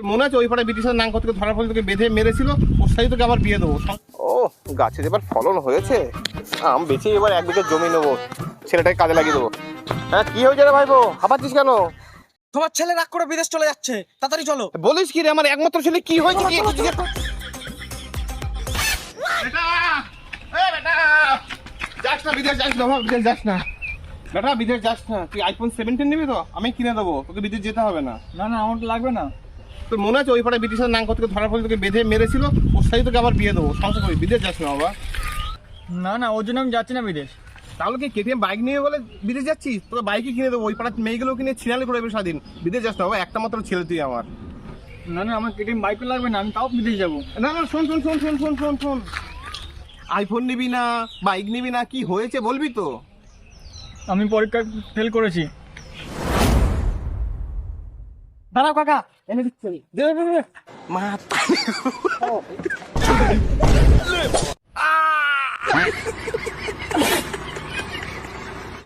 মনে আছে ওই পাড়ায় ব্রিটিশের নাম করতে ধরার ফলে তোকে বেঁধে মেরেছিল, ওর সাথে তোকে আবার বিয়ে দেবো। ও গাছের এবার ফলন হয়েছে, আম বেঁচে এবার 1 বিঘে জমি নেবো, ছেলেটাকে কাজে লাগিয়ে দেবো। হ্যাঁ কি হয়েছে রে ভাইবো, হাঁপাচ্ছিস কেন? তোমার ছেলে রাগ করে বিদেশ চলে যাচ্ছে, তাড়াতাড়ি চলো। বলিস কি রে, আমার একমাত্র ছেলে কি হয়েছে? কি যাস না বিদেশ, যাস না বাবা, বিদেশ যাস না বেটা, বিদেশ যাস না। তুই আইফোন 17 নিবি তো, আমি কিনে দেবো, তোকে বিদেশ যেতে হবে না। না না, আমার তো লাগবে না। তোর মনে আছে ওই পাড়ায় ব্রিটিশের নাম করতে ধরার ফলে তোকে বেঁধে মেরেছিল, ওর সাথে তোকে আবার বিয়ে দেবো, সংসার করবি। বিদেশ যাস না বাবা। না না, ওর জন্য আমি যাচ্ছি না বিদেশ। তাহলে কি কেটিএম বাইক নিয়ে বলে বিদেশ যাচ্ছিস? তোকে বাইকই কিনে দেবো, ওই পাড়ার মেয়েগুলো কিনে ছিনালি করে স্বাধীন। বিদেশ যাস না বাবা, একটা মাত্র ছেলে তুই আমার। না না, আমার কেটিএম বাইকও লাগবে না, আমি তাও বিদেশ যাবো। না না, শোন শোন শোন শোন শোন শোন শোন, আইফোন নিবি না, বাইক নিবি না, কি হয়েছে বলবি তো? আমি পরীক্ষা ফেল করেছি। দাঁড়াও কাকা, এনে দিচ্ছি। মা